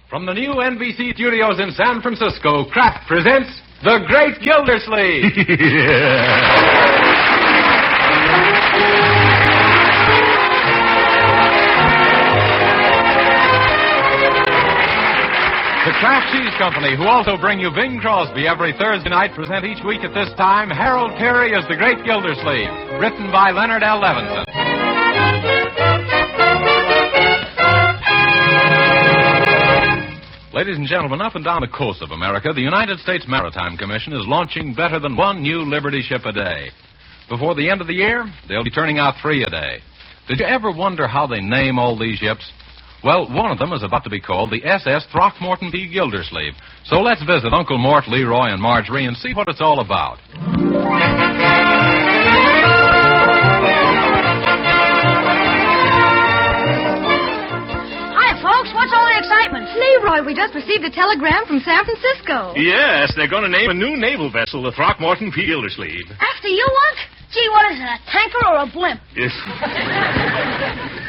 From the new NBC studios in San Francisco, Kraft presents The Great Gildersleeve. The Kraft Cheese Company, who also bring you Bing Crosby every Thursday night, present each week at this time Harold Peary as The Great Gildersleeve, written by Leonard L. Levinson. Ladies and gentlemen, up and down the coast of America, the United States Maritime Commission is launching better than one new Liberty ship a day. Before the end of the year, they'll be turning out 3 a day. Did you ever wonder how they name all these ships? Well, one of them is about to be called the SS Throckmorton P. Gildersleeve. So let's visit Uncle Mort, Leroy, and Marjorie and see what it's all about. What's all the excitement? Leroy, we just received a telegram from San Francisco. Yes, they're going to name a new naval vessel the Throckmorton P. Gildersleeve. After you want? Gee, what is it, a tanker or a blimp?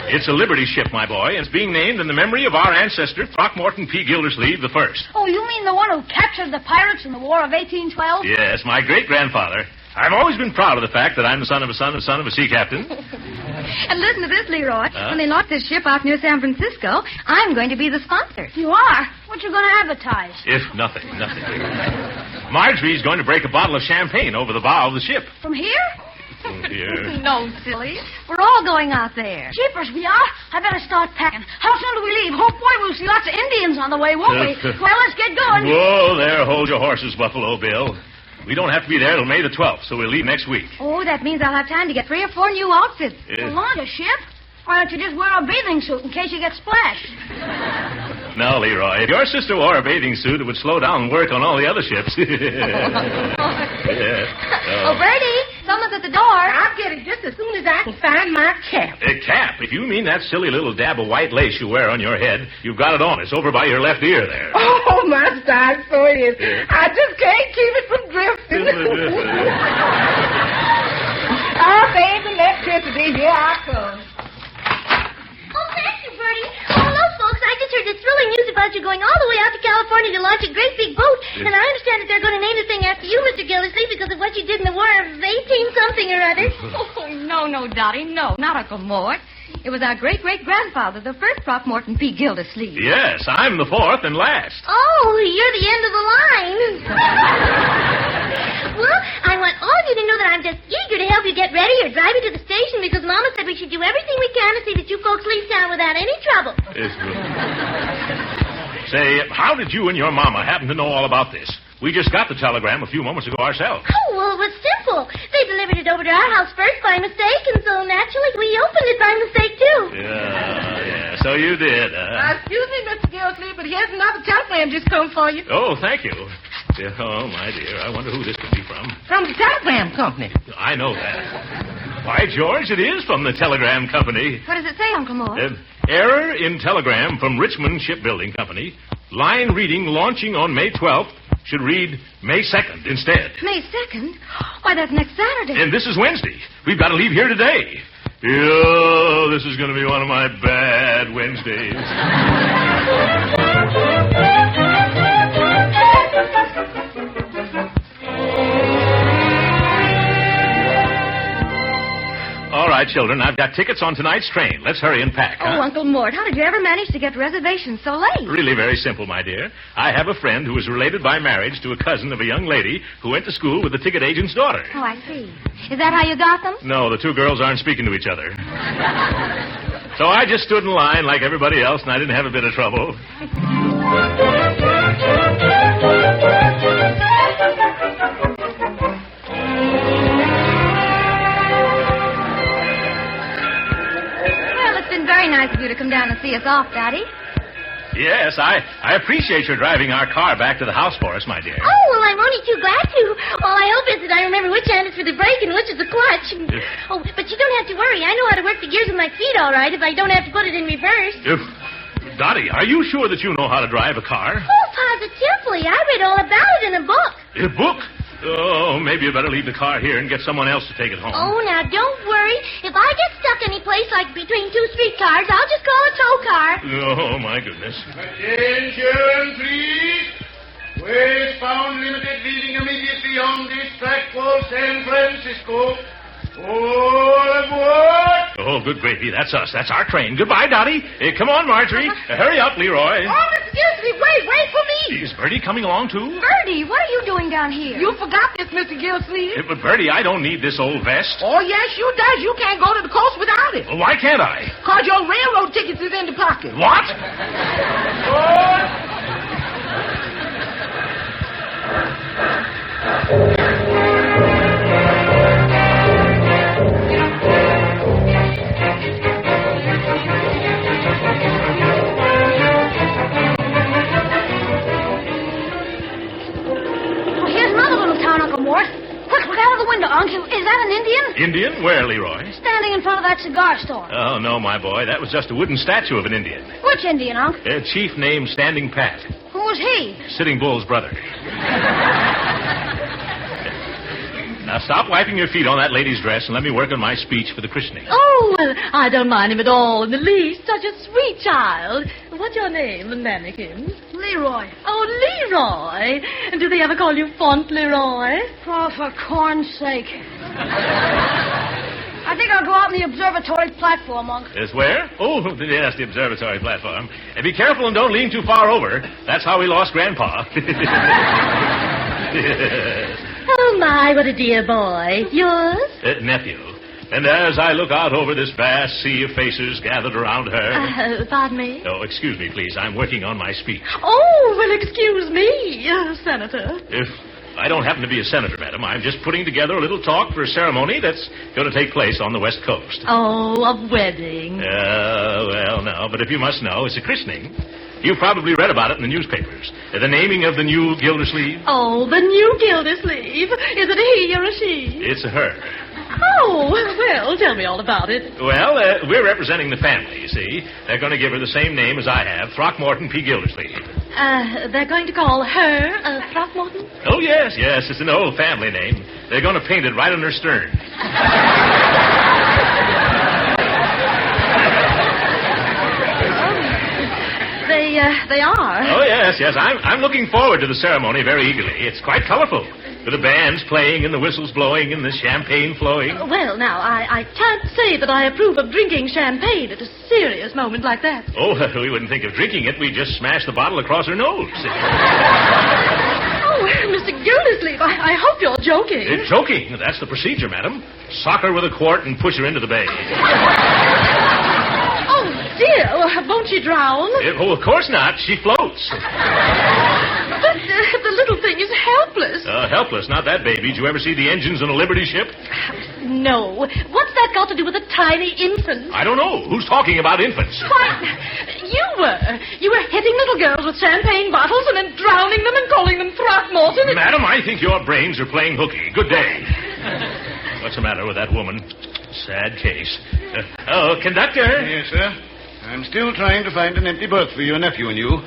It's a Liberty ship, my boy, and it's being named in the memory of our ancestor, Throckmorton P. Gildersleeve the First. Oh, you mean the one who captured the pirates in the War of 1812? Yes, my great-grandfather. I've always been proud of the fact that I'm the son of a sea captain. And listen to this, Leroy. When they knock this ship out near San Francisco, I'm going to be the sponsor. You are? What you going to advertise? If nothing. Marjorie's going to break a bottle of champagne over the bow of the ship. From here? From here. No, silly. We're all going out there. Jeepers, we are? I better start packing. How soon do we leave? Oh, boy, we'll see lots of Indians on the way, won't we? Well, let's get going. Whoa, there, hold your horses, Buffalo Bill. We don't have to be there till May the 12th, so we'll leave next week. Oh, that means I'll have time to get 3 or 4 new outfits. Along a ship? Why don't you just wear a bathing suit in case you get splashed? No, Leroy. If your sister wore a bathing suit, it would slow down work on all the other ships. Oh, Bertie, someone's at the door. I'll get it just as soon as I can find my cap. A cap? If you mean that silly little dab of white lace you wear on your head, you've got it on. It's over by your left ear there. Oh, my side, so it is. I just can't keep it from drifting. Oh, baby, electricity, here I come. Oh, thank you, Bertie. Oh, hello, folks. I just heard this thrilling news about you going all the way out to California to launch a great big boat. And I understand that they're going to name the thing after you, Mr. Gildersleeve, because of what you did in the War of 18-something or other. Oh, no, Dottie, no, not Uncle Mort. It was our great-great-grandfather, the first Throckmorton P. Gildersleeve. Yes, I'm the 4th and last. Oh, you're the end of the line. Well, I want all of you to know that I'm just eager to help you get ready or drive you to the station because Mama said we should do everything we can to see that you folks leave town without any trouble. Say, how did you and your Mama happen to know all about this? We just got the telegram a few moments ago ourselves. Oh, well, it was simple. They delivered it over to our house first by mistake, and so naturally we opened it by mistake, too. Yeah, so you did, Excuse me, Mr. Gildersleeve, but here's another telegram just come for you. Oh, thank you. Oh, my dear, I wonder who this could be from. From the telegram company. I know that. Why, George, it is from the telegram company. What does it say, Uncle Mort? Error in telegram from Richmond Shipbuilding Company. Line reading launching on May 12th. Should read May 2nd instead. May 2nd? Why, that's next Saturday. And this is Wednesday. We've got to leave here today. Oh, this is going to be one of my bad Wednesdays. All right, children, I've got tickets on tonight's train. Let's hurry and pack, huh? Oh, Uncle Mort, how did you ever manage to get reservations so late? Really very simple, my dear. I have a friend who is related by marriage to a cousin of a young lady who went to school with the ticket agent's daughter. Oh, I see. Is that how you got them? No, the 2 girls aren't speaking to each other. So I just stood in line like everybody else, and I didn't have a bit of trouble. Very nice of you to come down and see us off, Daddy. Yes, I appreciate your driving our car back to the house for us, my dear. Oh, well, I'm only too glad to. All I hope is that I remember which hand is for the brake and which is the clutch. Oh, but you don't have to worry. I know how to work the gears with my feet all right if I don't have to put it in reverse. Dottie, are you sure that you know how to drive a car? Oh, positively. I read all about it in a book. A book? Oh, maybe you better leave the car here and get someone else to take it home. Oh, now, don't worry. If I get stuck any place like between two streetcars, I'll just call a tow car. Oh, my goodness. Attention, please. Westbound Limited leaving immediately on this track for San Francisco. All aboard! Oh, good gravy. That's us. That's our train. Goodbye, Dottie. Come on, Marjorie. Hurry up, Leroy. Oh, Mr. Gildersleeve, wait for me. Is Bertie coming along, too? Bertie, what are you doing down here? You forgot this, Mr. Gildersleeve. But, Bertie, I don't need this old vest. Oh, yes, you does. You can't go to the coast without it. Well, why can't I? Because your railroad tickets is in the pocket. What? Oh, here's another little town, Uncle Mort. Quick, look out of the window, Uncle. Is that an Indian? Indian? Where, Leroy? Standing in front of that cigar store. Oh, no, my boy. That was just a wooden statue of an Indian. Which Indian, Uncle? A chief named Standing Pat. Who was he? Sitting Bull's brother. Now, stop wiping your feet on that lady's dress and let me work on my speech for the christening. Oh, well, I don't mind him at all in the least. Such a sweet child. What's your name, mannequin? Leroy. Oh, Leroy. Do they ever call you Font Leroy? Oh, for corn's sake. I think I'll go out on the observatory platform, Uncle. Yes, where? Oh, yes, the observatory platform. And be careful and don't lean too far over. That's how we lost Grandpa. Oh, my, what a dear boy. Yours? Nephew. And as I look out over this vast sea of faces gathered around her... Pardon me? Oh, excuse me, please. I'm working on my speech. Oh, well, excuse me, Senator. If I don't happen to be a senator, madam, I'm just putting together a little talk for a ceremony that's going to take place on the West Coast. Oh, a wedding. Well, no, but if you must know, it's a christening. You've probably read about it in the newspapers. The naming of the new Gildersleeve. Oh, the new Gildersleeve. Is it a he or a she? It's a her. Oh, well, tell me all about it. Well, we're representing the family, you see. They're going to give her the same name as I have, Throckmorton P. Gildersleeve. They're going to call her Throckmorton? Oh, yes, it's an old family name. They're going to paint it right on her stern. They are. Oh, yes. I'm looking forward to the ceremony very eagerly. It's quite colorful. With the bands playing and the whistles blowing and the champagne flowing. Well, now, I can't say that I approve of drinking champagne at a serious moment like that. Oh, we wouldn't think of drinking it. We'd just smash the bottle across her nose. Oh, Mr. Gildersleeve, I hope you're joking. Joking? That's the procedure, madam. Sock her with a quart and push her into the bay. Dear, won't she drown? Oh, of course not. She floats. But the little thing is helpless. Helpless? Not that baby. Did you ever see the engines on a Liberty ship? No. What's that got to do with a tiny infant? I don't know. Who's talking about infants? Why, you were. You were hitting little girls with champagne bottles and then drowning them and calling them Throckmorton. Madam, I think your brains are playing hooky. Good day. What's the matter with that woman? Sad case. Conductor? Yes, sir. I'm still trying to find an empty berth for your nephew and you.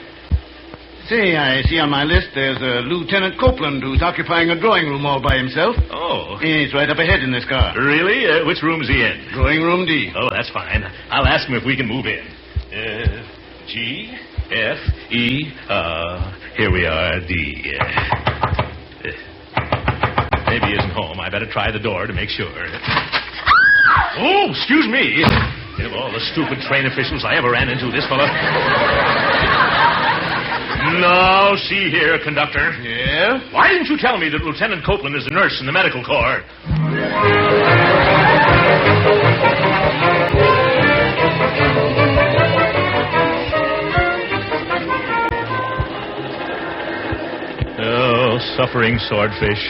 Say, I see on my list there's a Lieutenant Copeland who's occupying a drawing room all by himself. Oh. He's right up ahead in this car. Really? Which room's he in? Drawing room D. Oh, that's fine. I'll ask him if we can move in. G, F, E, here we are, D. Maybe he isn't home. I better try the door to make sure. Oh, excuse me. Of all the stupid train officials I ever ran into, this fellow. No, see here, conductor. Yeah? Why didn't you tell me that Lieutenant Copeland is a nurse in the medical corps? Oh, suffering swordfish.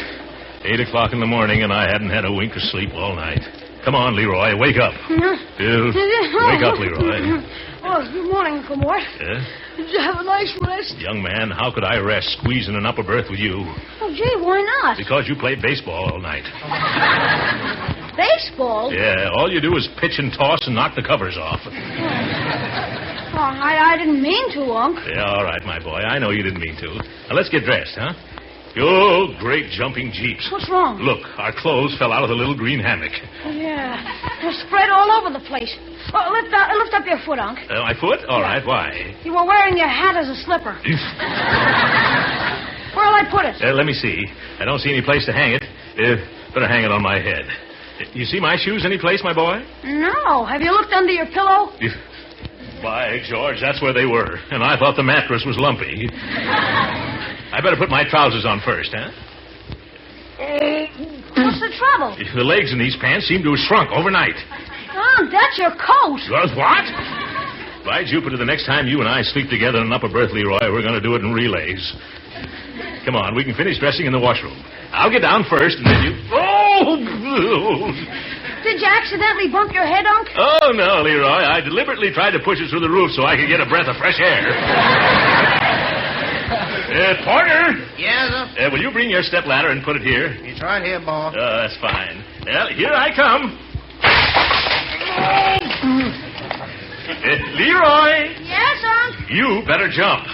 8 o'clock in the morning, and I hadn't had a wink of sleep all night. Come on, Leroy, wake up. Wake up, Leroy. Oh, good morning, Uncle Mort. Yeah? Did you have a nice rest? Young man, how could I rest squeezing an upper berth with you? Oh, gee, why not? Because you played baseball all night. Baseball? Yeah, all you do is pitch and toss and knock the covers off. Oh, I didn't mean to, Unc. Yeah, all right, my boy. I know you didn't mean to. Now, let's get dressed, huh? Oh, great jumping jeeps. What's wrong? Look, our clothes fell out of the little green hammock. Yeah. They're spread all over the place. Oh, lift up your foot, Unc. My foot? All right, why? You were wearing your hat as a slipper. Where'll I put it? Let me see. I don't see any place to hang it. Better hang it on my head. You see my shoes any place, my boy? No. Have you looked under your pillow? By George, that's where they were. And I thought the mattress was lumpy. I better put my trousers on first, huh? What's the trouble? The legs in these pants seem to have shrunk overnight. Unc, that's your coat. What? By Jupiter, the next time you and I sleep together in an upper berth, Leroy, we're going to do it in relays. Come on, we can finish dressing in the washroom. I'll get down first, and then you... Oh! Did you accidentally bump your head, Unc? Oh, no, Leroy. I deliberately tried to push it through the roof so I could get a breath of fresh air. Porter! Yes, sir? Will you bring your step ladder and put it here? It's right here, boss. That's fine. Well, here I come. Leroy! Yes, Unc? You better jump.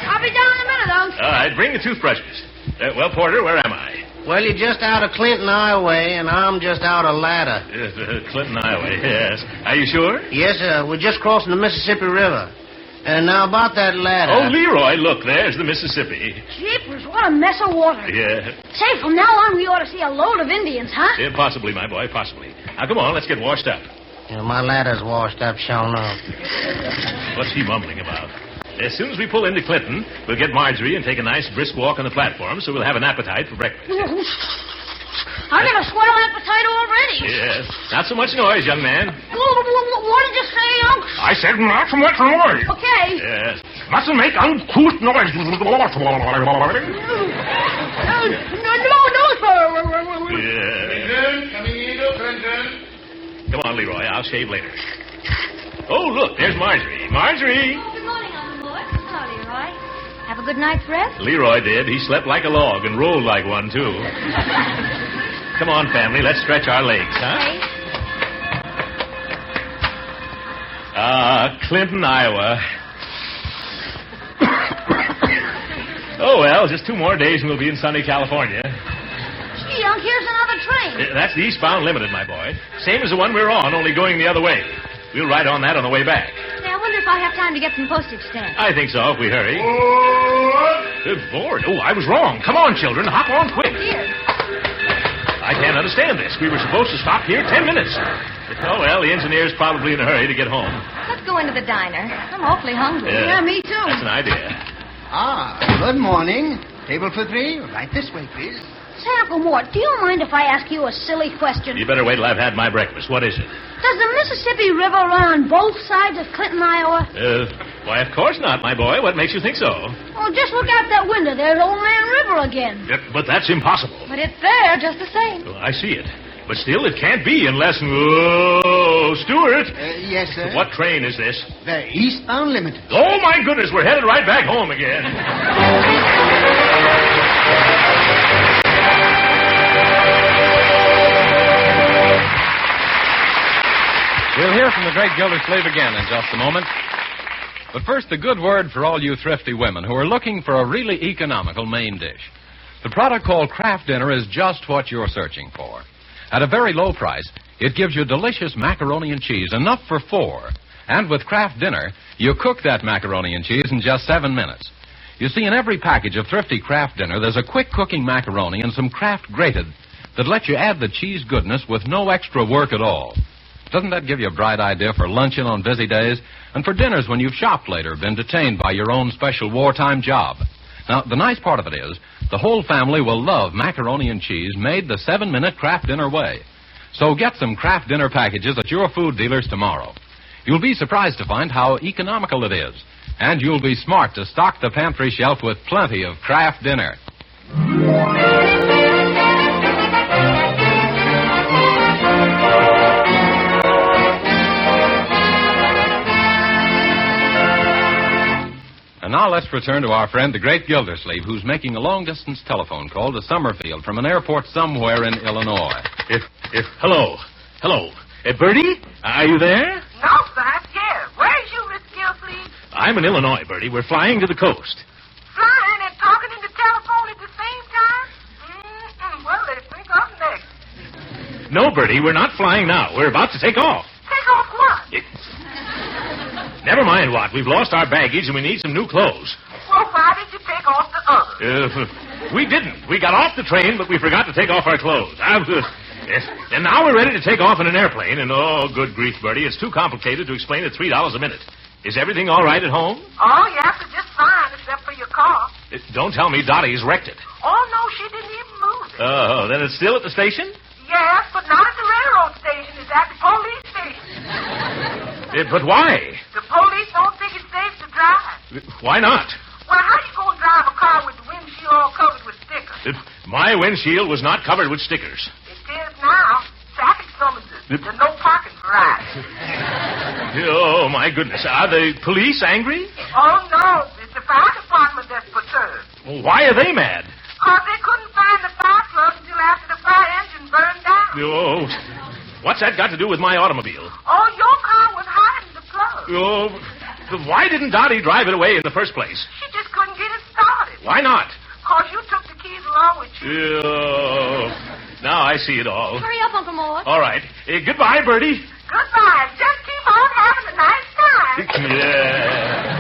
I'll be down in a minute, Unc. All right, bring the toothbrushes. Well, Porter, where am I? Well, you're just out of Clinton, Iowa, and I'm just out of Ladder. Clinton, Iowa, yes. Are you sure? Yes, sir. We're just crossing the Mississippi River. And now about that ladder. Oh, Leroy, look, there's the Mississippi. Jeepers, what a mess of water. Yeah. Say, from now on, we ought to see a load of Indians, huh? Yeah, possibly, my boy, possibly. Now, come on, let's get washed up. Yeah, my ladder's washed up, sure enough. What's he mumbling about? As soon as we pull into Clinton, we'll get Marjorie and take a nice brisk walk on the platform so we'll have an appetite for breakfast. I got a swell appetite already. Yes. Not so much noise, young man. What did you say, Unc? I said not so much noise. Okay. Yes. Mustn't make uncouth noise. No, Yeah. Clinton, coming in, Clinton. Come on, Leroy. I'll shave later. Oh, look, there's Marjorie. Marjorie! Oh, good morning, Uncle Mort. Hello, Leroy. Have a good night's rest? Leroy did. He slept like a log and rolled like one, too. Come on, family. Let's stretch our legs, huh? Okay. Clinton, Iowa. Oh, well, just 2 more days and we'll be in sunny California. Gee, Unc, here's another train. That's the eastbound limited, my boy. Same as the one we're on, only going the other way. We'll ride on that on the way back. Say, I wonder if I'll have time to get some postage stamps. I think so, if we hurry. Good Lord. Oh, I was wrong. Come on, children. Hop on quick. Here. I can't understand this. We were supposed to stop here 10 minutes. Oh, well, the engineer's probably in a hurry to get home. Let's go into the diner. I'm awfully hungry. Yeah, me too. That's an idea. Good morning. Table for 3. Right this way, please. Say, Uncle Mort, do you mind if I ask you a silly question? You better wait till I've had my breakfast. What is it? Does the Mississippi River run on both sides of Clinton, Iowa? Why, of course not, my boy. What makes you think so? Well, just look out that window. There's Old Man River again. But that's impossible. But it's there just the same. Oh, I see it. But still, it can't be unless... Whoa, Stuart! Yes, sir. What train is this? The Eastbound Limited. Oh, my goodness, we're headed right back home again. We'll hear from the great Gildersleeve again in just a moment. But first, a good word for all you thrifty women who are looking for a really economical main dish. The product called Kraft Dinner is just what you're searching for. At a very low price, it gives you delicious macaroni and cheese, enough for 4. And with Kraft Dinner, you cook that macaroni and cheese in just 7 minutes. You see, in every package of thrifty Kraft Dinner, there's a quick cooking macaroni and some Kraft grated that lets you add the cheese goodness with no extra work at all. Doesn't that give you a bright idea for luncheon on busy days and for dinners when you've shopped later, been detained by your own special wartime job? Now, the nice part of it is the whole family will love macaroni and cheese made the 7-minute Kraft Dinner way. So get some Kraft Dinner packages at your food dealers tomorrow. You'll be surprised to find how economical it is, and you'll be smart to stock the pantry shelf with plenty of Kraft Dinner. And now let's return to our friend, the great Gildersleeve, who's making a long-distance telephone call to Summerfield from an airport somewhere in Illinois. Hello. Bertie, are you there? No, sir, I'm scared. Where's you, Miss Gildersleeve? I'm in Illinois, Bertie. We're flying to the coast. Flying and talking in the telephone? No, Bertie, we're not flying now. We're about to take off. Take off what? Never mind what. We've lost our baggage and we need some new clothes. Well, why did you take off the others? We didn't. We got off the train, but we forgot to take off our clothes. Yes. And now we're ready to take off in an airplane, and oh, good grief, Bertie, it's too complicated to explain at $3 a minute. Is everything all right at home? Oh, yes, it's just fine, except for your car. Don't tell me Dottie's wrecked it. Oh, no, she didn't even move it. Oh, then it's still at the station? Yes, but not at the railroad station. It's at the police station. But why? The police don't think it's safe to drive. Why not? Well, how you going to drive a car with the windshield all covered with stickers? My windshield was not covered with stickers. It is now. Traffic summonses. There's no parking for rides. Oh, my goodness. Are the police angry? Oh, no. It's the fire department that's perturbed. Well, why are they mad? Because they couldn't find the fire plug until after the fire engine burned down. Oh, what's that got to do with my automobile? Oh, your car was hiding the plug. Oh, why didn't Dottie drive it away in the first place? She just couldn't get it started. Why not? Because you took the keys along with you. Oh, now I see it all. Hurry up, Uncle Mort. All right. Goodbye, Bertie. Goodbye. Just keep on having a nice time. Yeah.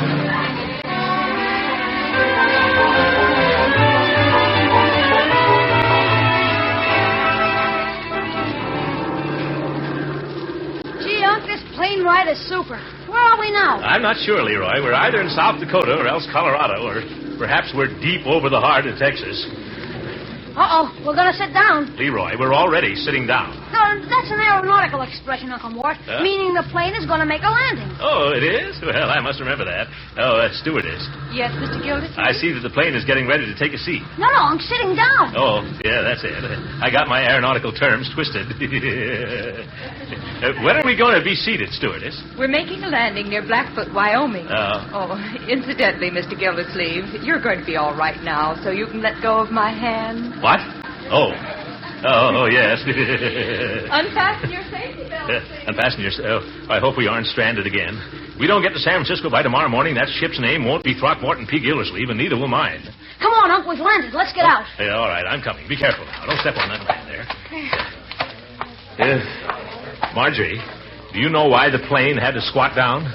Gee, Unc, this plane ride is super. Where are we now? I'm not sure, Leroy. We're either in South Dakota or else Colorado, or perhaps we're deep over the heart of Texas. Uh-oh, we're going to sit down. Leroy, we're already sitting down. No, that's an aeronautical expression, Uncle Mort, meaning the plane is going to make a landing. Oh, it is? Well, I must remember that. Oh, stewardess. Yes, Mr. Gildersleeve? I see that the plane is getting ready to take a seat. No, I'm sitting down. Oh, yeah, that's it. I got my aeronautical terms twisted. When are we going to be seated, stewardess? We're making a landing near Blackfoot, Wyoming. Oh, incidentally, Mr. Gildersleeve, you're going to be all right now, so you can let go of my hand. What? Oh, yes. Unfasten your safety belt. Unfasten your... I hope we aren't stranded again. We don't get to San Francisco by tomorrow morning, that ship's name won't be Throckmorton P. Gildersleeve, and neither will mine. Come on, Unc, we've landed. Let's get out. Yeah, all right, I'm coming. Be careful now. Don't step on that man there. Marjorie, do you know why the plane had to squat down?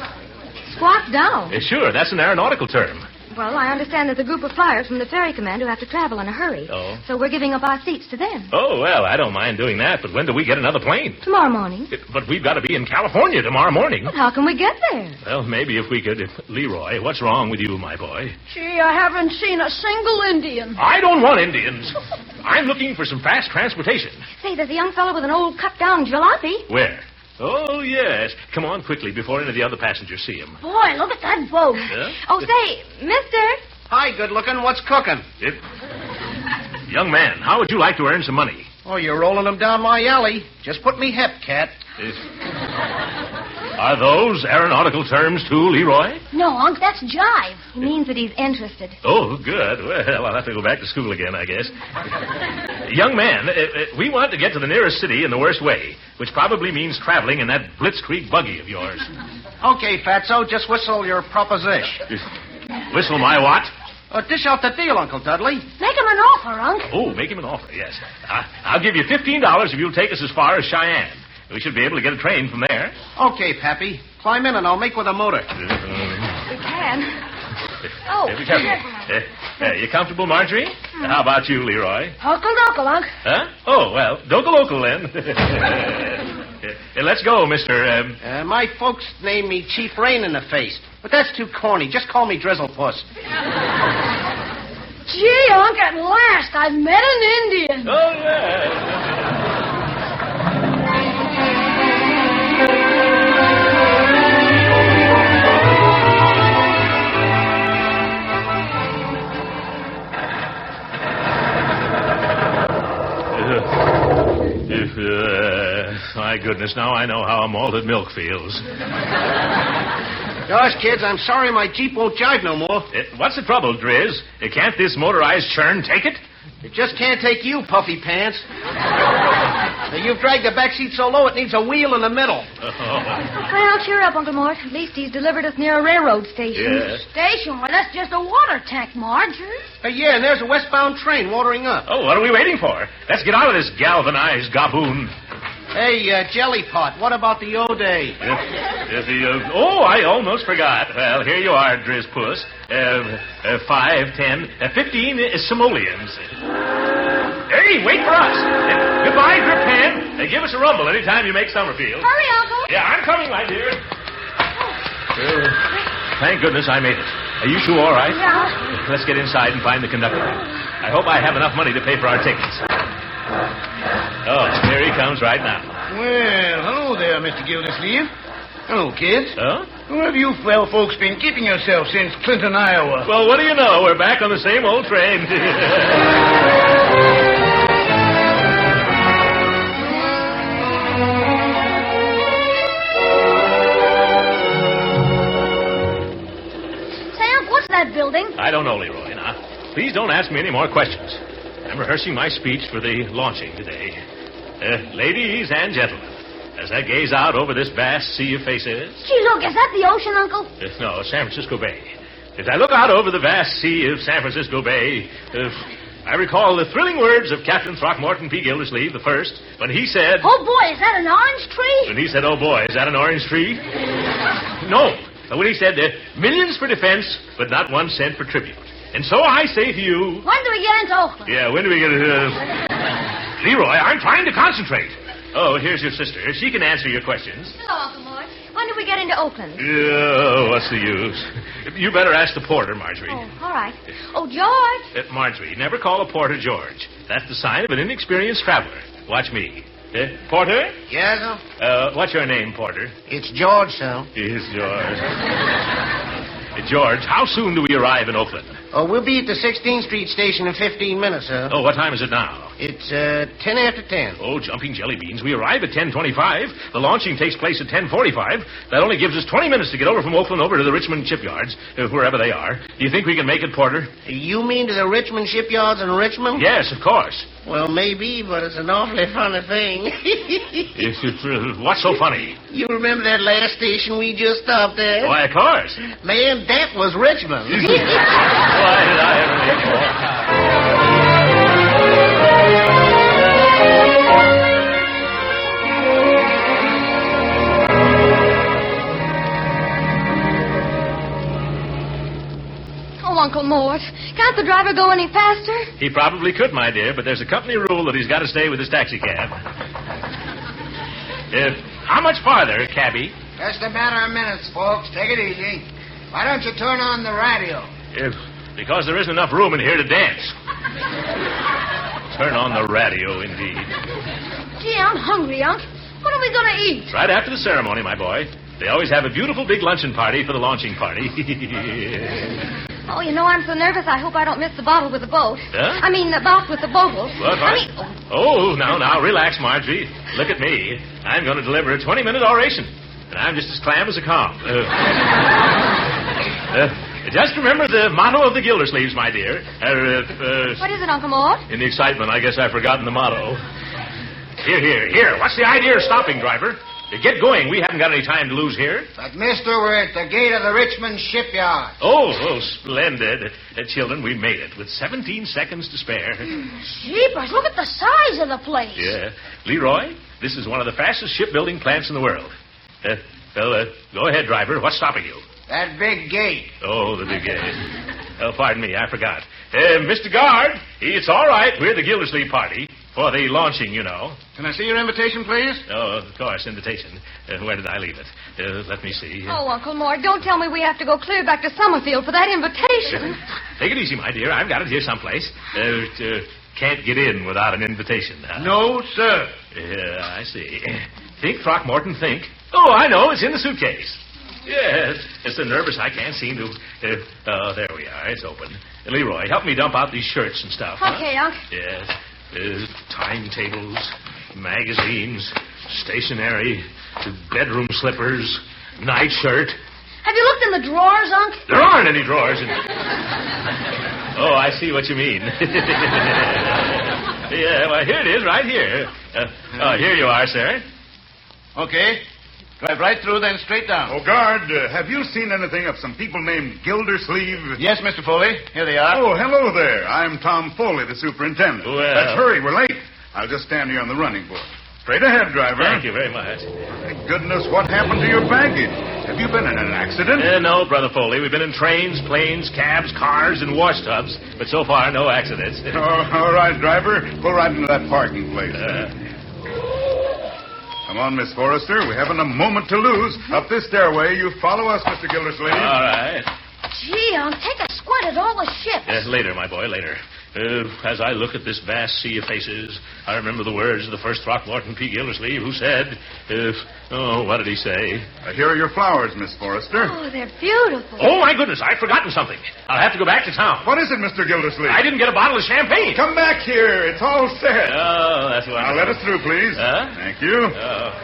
Squat down? Sure, that's an aeronautical term. Well, I understand there's a group of flyers from the ferry command who have to travel in a hurry. Oh. So we're giving up our seats to them. Oh, well, I don't mind doing that, but when do we get another plane? Tomorrow morning. But we've got to be in California tomorrow morning. Well, how can we get there? Well, maybe if we could... Leroy, what's wrong with you, my boy? Gee, I haven't seen a single Indian. I don't want Indians. I'm looking for some fast transportation. Say, there's a young fellow with an old cut-down jalopy. Where? Oh, yes. Come on quickly before any of the other passengers see him. Boy, look at that boat. Yeah? Oh, say, mister... Hi, good looking. What's cooking? Young man, how would you like to earn some money? Oh, you're rolling them down my alley. Just put me hip, cat. Are those aeronautical terms, too, Leroy? No, Unc, that's jive. He means that he's interested. Oh, good. Well, I'll have to go back to school again, I guess. Young man, we want to get to the nearest city in the worst way, which probably means traveling in that Blitzkrieg buggy of yours. Okay, Fatso, just whistle your proposition. Whistle my what? Dish out the deal, Uncle Dudley. Make him an offer, Unc. Oh, make him an offer, yes. I'll give you $15 if you'll take us as far as Cheyenne. We should be able to get a train from there. Okay, Pappy. Climb in and I'll make with a motor. We can. Oh, be careful. You comfortable, Marjorie? How about you, Leroy? Huckle duckle, Unc. Huh? Oh, well, doke-a-local then. Let's go, Mr. My folks named me Chief Rain in the Face, but that's too corny. Just call me Drizzle Puss. Gee, Unc, at last I've met an Indian. Oh, yeah. My goodness, now I know how a malted milk feels. Gosh, kids, I'm sorry my Jeep won't jive no more. What's the trouble, Driz? Can't this motorized churn take it? It just can't take you, Puffy Pants. You've dragged the back seat so low it needs a wheel in the middle. Well, cheer up, Uncle Mort. At least he's delivered us near a railroad station. Yes. Station? Well, that's just a water tank, Marge. Yeah, and there's a westbound train watering up. Oh, what are we waiting for? Let's get out of this galvanized gaboon. Hey, Jelly Pot, what about the O-Day? I almost forgot. Well, here you are, Driz Puss. 5, 10, 15 simoleons. Hey, wait for us. Goodbye, Grip Pan. Give us a rumble anytime you make Summerfield. Hurry, Uncle. Yeah, I'm coming, my dear. Thank goodness I made it. Are you two all right? Yeah. Let's get inside and find the conductor. I hope I have enough money to pay for our tickets. Oh, here he comes right now. Well, hello there, Mr. Gildersleeve. Hello, kids. Huh? Where have you well folks been keeping yourselves since Clinton, Iowa? Well, what do you know? We're back on the same old train. That building? I don't know, Leroy. Now, please don't ask me any more questions. I'm rehearsing my speech for the launching today. Ladies and gentlemen, as I gaze out over this vast sea of faces... Gee, look, is that the ocean, Uncle? No, San Francisco Bay. As I look out over the vast sea of San Francisco Bay, I recall the thrilling words of Captain Throckmorton P. Gildersleeve, the first, when he said... Oh, boy, is that an orange tree? When he said, oh, boy, is that an orange tree? No. When he said, millions for defense, but not 1 cent for tribute. And so I say to you... When do we get into Oakland? Yeah, when do we get into... Leroy, I'm trying to concentrate. Oh, here's your sister. She can answer your questions. Hello, Uncle Mort. When do we get into Oakland? What's the use? You better ask the porter, Marjorie. Oh, all right. Oh, George. Marjorie, never call a porter George. That's the sign of an inexperienced traveler. Watch me. Porter? Yes, sir? What's your name, Porter? It's George, sir. Yes, George. George, how soon do we arrive in Oakland? Oh, we'll be at the 16th Street station in 15 minutes, sir. Oh, what time is it now? It's 10 after 10. Oh, jumping jelly beans. We arrive at 10:25. The launching takes place at 10:45. That only gives us 20 minutes to get over from Oakland over to the Richmond shipyards, wherever they are. Do you think we can make it, Porter? You mean to the Richmond shipyards in Richmond? Yes, of course. Well, maybe, but it's an awfully funny thing. What's so funny? You remember that last station we just stopped at? Why, of course. Man, that was Richmond. Why did I ever make more? Oh, Uncle Mort, can't the driver go any faster? He probably could, my dear, but there's a company rule that he's got to stay with his taxi cab. How much farther, cabby? Just a matter of minutes, folks. Take it easy. Why don't you turn on the radio? Because there isn't enough room in here to dance. Turn on the radio, indeed. Gee, I'm hungry, Unc. What are we going to eat? Right after the ceremony, my boy. They always have a beautiful big luncheon party for the launching party. Oh, you know, I'm so nervous I hope I don't miss the bottle with the boat. Huh? I mean, the bout with the boatles. What? Now, relax, Marjorie. Look at me. I'm going to deliver a 20-minute oration. And I'm just as clam as a calm. Just remember the motto of the Gildersleeves, my dear. What is it, Uncle Mort? In the excitement, I guess I've forgotten the motto. Here. What's the idea of stopping, driver? Get going. We haven't got any time to lose here. But, mister, we're at the gate of the Richmond shipyard. Oh, splendid. Children, we made it with 17 seconds to spare. Jeepers, look at the size of the place. Yeah. Leroy, this is one of the fastest shipbuilding plants in the world. Go ahead, driver. What's stopping you? That big gate. Oh, the big gate. Oh, pardon me, I forgot. Mr. Guard, it's all right. We're the Gildersleeve party. For the launching, you know. Can I see your invitation, please? Oh, of course, invitation. Where did I leave it? Let me see. Oh, Uncle Mort, don't tell me we have to go clear back to Summerfield for that invitation. Take it easy, my dear. I've got it here someplace. Can't get in without an invitation. No, sir. I see. Think, Throckmorton, think. Oh, I know. It's in the suitcase. Yes. It's so nervous I can't seem to... there we are. It's open. Leroy, help me dump out these shirts and stuff. Okay, huh? Unc. Yes. Timetables, magazines, stationery, bedroom slippers, nightshirt. Have you looked in the drawers, Unc? There aren't any drawers in... Oh, I see what you mean. Yeah, well, here it is, right here. Here you are, sir. Okay. Drive right through, then straight down. Oh, guard, have you seen anything of some people named Gildersleeve? Yes, Mr. Foley. Here they are. Oh, hello there. I'm Tom Foley, the superintendent. Well... Let's hurry. We're late. I'll just stand here on the running board. Straight ahead, driver. Thank you very much. My goodness, what happened to your baggage? Have you been in an accident? No, Brother Foley. We've been in trains, planes, cabs, cars, and wash tubs, but so far, no accidents. All right, driver. Pull right into that parking place. Come on, Miss Forrester. We haven't a moment to lose. Up this stairway, you follow us, Mr. Gildersleeve. All right. Gee, I'll take a squint at all the ships. Later, my boy, later. As I look at this vast sea of faces, I remember the words of the first Throckmorton P. Gildersleeve, who said, what did he say? Here are your flowers, Miss Forrester. Oh, they're beautiful. Oh, my goodness, I've forgotten something. I'll have to go back to town. What is it, Mr. Gildersleeve? I didn't get a bottle of champagne. Come back here. It's all set. Oh, that's what Now, let us through, please. Thank you.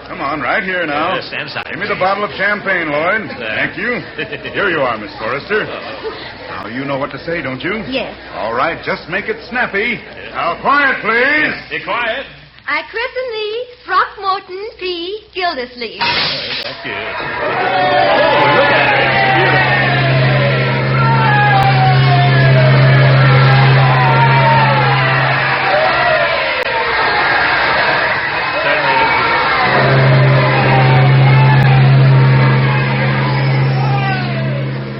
Come on, right here now. Stand aside. Give me the bottle of champagne, Lloyd. Thank you. Here you are, Miss Forrester. Now, you know what to say, don't you? Yes. All right, just make it snappy. Now, quiet, please. Be quiet. I christen thee Throckmorton P. Gildersleeve. Thank you. Oh, look at her.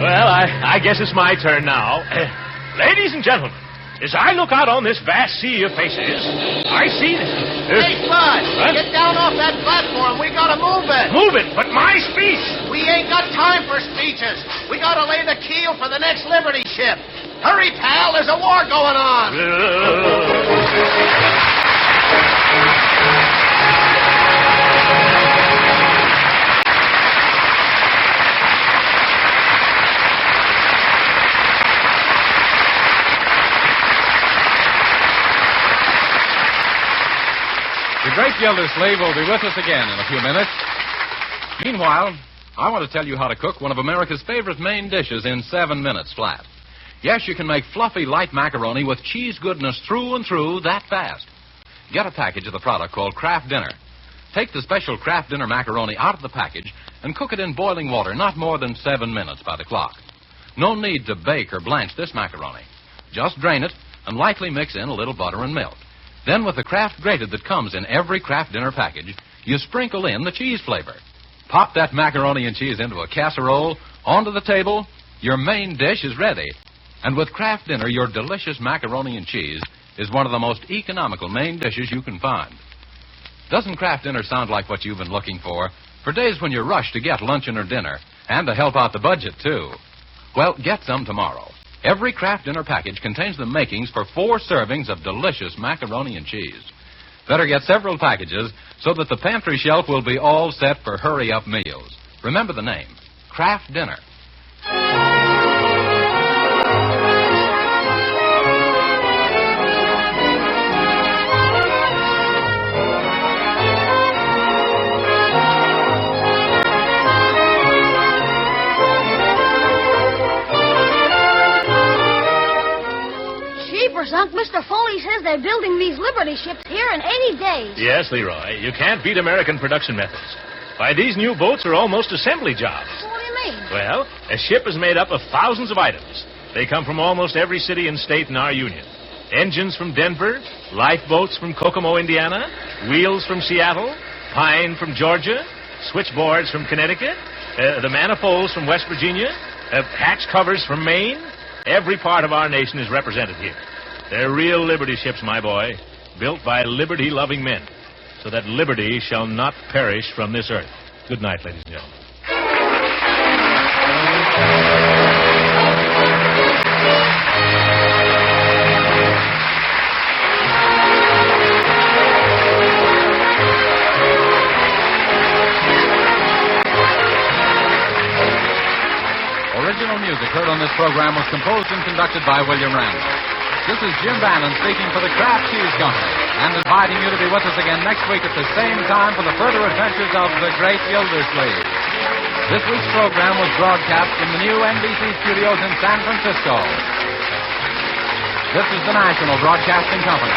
Well, I guess it's my turn now. Ladies and gentlemen, as I look out on this vast sea of faces, I see that... Hey, Spud, get down off that platform. We gotta move it. Move it, but my speech. We ain't got time for speeches. We gotta lay the keel for the next Liberty ship. Hurry, pal, there's a war going on. The great Gildersleeve will be with us again in a few minutes. Meanwhile, I want to tell you how to cook one of America's favorite main dishes in 7 minutes flat. Yes, you can make fluffy, light macaroni with cheese goodness through and through that fast. Get a package of the product called Kraft Dinner. Take the special Kraft Dinner macaroni out of the package and cook it in boiling water, not more than 7 minutes by the clock. No need to bake or blanch this macaroni. Just drain it and lightly mix in a little butter and milk. Then, with the Kraft grated that comes in every Kraft Dinner package, you sprinkle in the cheese flavor. Pop that macaroni and cheese into a casserole, onto the table, your main dish is ready. And with Kraft Dinner, your delicious macaroni and cheese is one of the most economical main dishes you can find. Doesn't Kraft Dinner sound like what you've been looking for days when you're rushed to get luncheon or dinner, and to help out the budget, too? Well, get some tomorrow. Every Kraft Dinner package contains the makings for 4 servings of delicious macaroni and cheese. Better get several packages so that the pantry shelf will be all set for hurry-up meals. Remember the name, Kraft Dinner. Mr. Foley says they're building these Liberty ships here in 80 days. Yes, Leroy. You can't beat American production methods. Why, these new boats are almost assembly jobs. What do you mean? Well, a ship is made up of thousands of items. They come from almost every city and state in our union. Engines from Denver, lifeboats from Kokomo, Indiana, wheels from Seattle, pine from Georgia, switchboards from Connecticut, the manifolds from West Virginia, hatch covers from Maine. Every part of our nation is represented here. They're real Liberty ships, my boy, built by liberty-loving men, so that liberty shall not perish from this earth. Good night, ladies and gentlemen. Original music heard on this program was composed and conducted by William Randall. This is Jim Bannon speaking for the Kraft Cheese Company and inviting you to be with us again next week at the same time for the further adventures of the great Gildersleeve. This week's program was broadcast from the new NBC studios in San Francisco. This is the National Broadcasting Company.